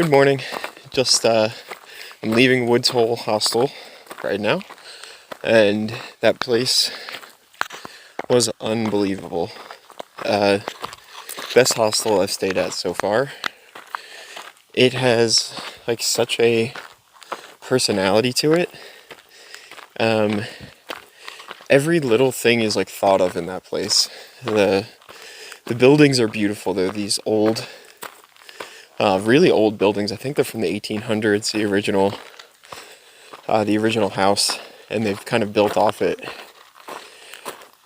Good morning. Just I'm leaving Woods Hole Hostel right now, and that place was unbelievable. Best hostel I've stayed at so far. It has like such a personality to it. Every little thing is like thought of in that place. The buildings are beautiful. They're these old, really old buildings. I think they're from the 1800s, the original house, and they've kind of built off it.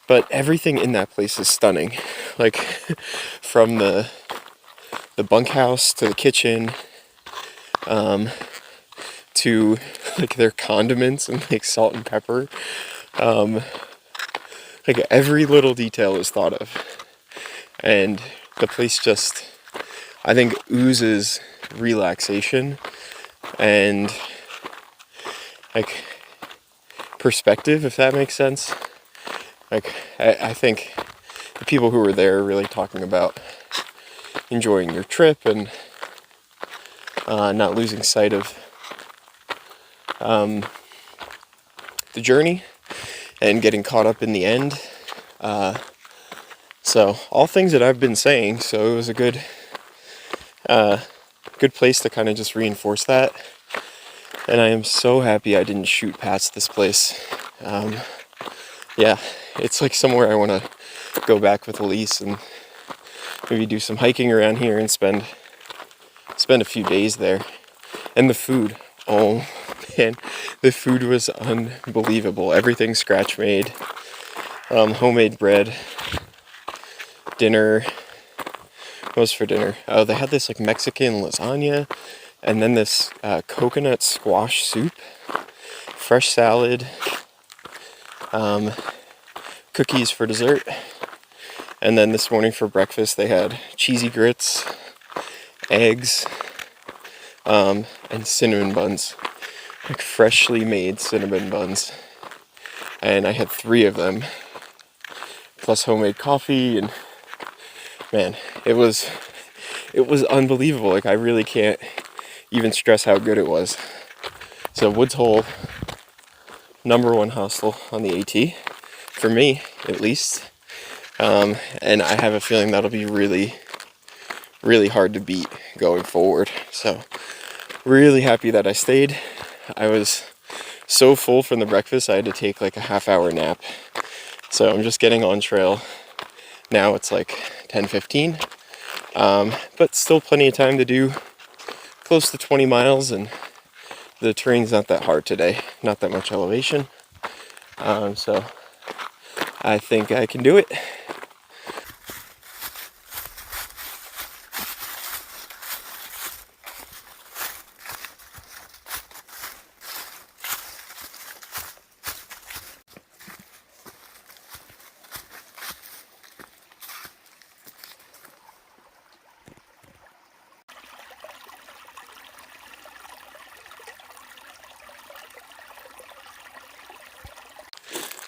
But everything in that place is stunning. Like from the bunkhouse to the kitchen, to like their condiments and like salt and pepper. Like every little detail is thought of. And the place just, I think, oozes relaxation and like perspective, if that makes sense. Like I think the people who were there are really talking about enjoying your trip and not losing sight of the journey and getting caught up in the end. So all things that I've been saying. So it was a good place to kind of just reinforce that. And I am so happy I didn't shoot past this place. Yeah, it's like somewhere I want to go back with Elise and maybe do some hiking around here and spend a few days there. And the food, oh man, the food was unbelievable. Everything scratch made, homemade bread. Dinner, what was for dinner? Oh, they had this like Mexican lasagna, and then this coconut squash soup, fresh salad, cookies for dessert, and then this morning for breakfast they had cheesy grits, eggs, and cinnamon buns, like freshly made cinnamon buns, and I had 3 of them, plus homemade coffee, and man, it was unbelievable. Like I really can't even stress how good it was. So Woods Hole, #1 hostel on the AT, for me at least. And I have a feeling that'll be really, really hard to beat going forward. So really happy that I stayed. I was so full from the breakfast I had to take like a half-hour nap. So I'm just getting on trail. Now it's like 10:15, but still plenty of time to do close to 20 miles, and the terrain's not that hard today, not that much elevation, so I think I can do it.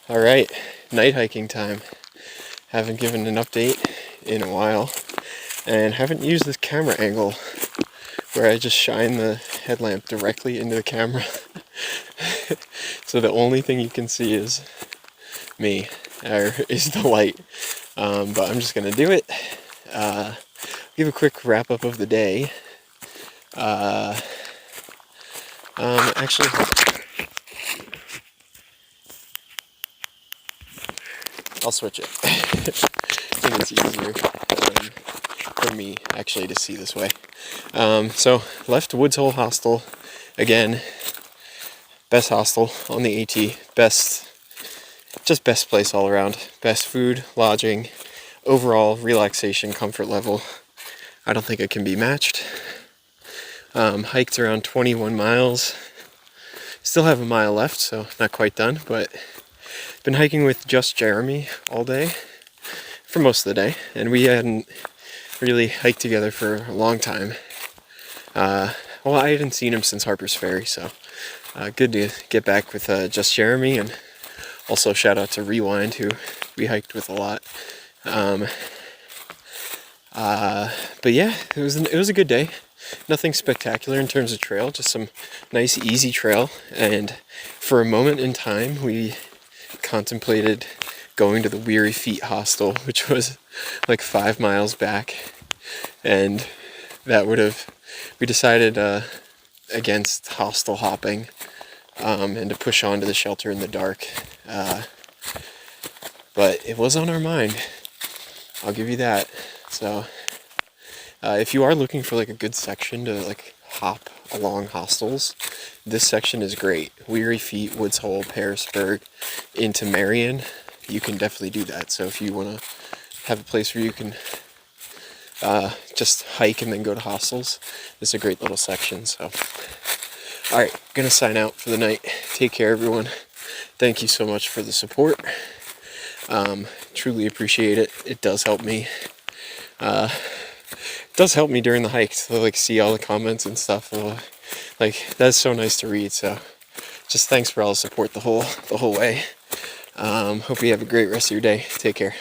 All right, night hiking time. Haven't given an update in a while, and haven't used this camera angle where I just shine the headlamp directly into the camera. So the only thing you can see is me, or is the light. But I'm just gonna do it. Give a quick wrap up of the day. Actually, I'll switch it. I think it's easier for me actually to see this way. So left Woods Hole Hostel again. Best hostel on the AT. Best place all around. Best food, lodging, overall relaxation, comfort level. I don't think it can be matched. Hiked around 21 miles. Still have a mile left, so not quite done, but been hiking with just Jeremy all day for most of the day, and we hadn't really hiked together for a long time. Well, I hadn't seen him since Harper's Ferry, so good to get back with just Jeremy, and also shout out to Rewind, who we hiked with a lot. But yeah, it was a good day. nothing spectacular in terms of trail, just some nice easy trail. And for a moment in time we contemplated going to the Weary Feet Hostel, which was like 5 miles back, and we decided against hostel hopping, and to push on to the shelter in the dark, but it was on our mind, I'll give you that. So if you are looking for like a good section to like hop along hostels, this section is great. Weary Feet, Woods Hole, Harrisburg into Marion, you can definitely do that. So if you want to have a place where you can just hike and then go to hostels, this is a great little section. So alright, gonna sign out for the night. Take care, everyone. Thank you so much for the support. Truly appreciate it. It does help me. It does help me during the hike to like see all the comments and stuff. Like that's so nice to read. So just thanks for all the support the whole way. Hope you have a great rest of your day. Take care.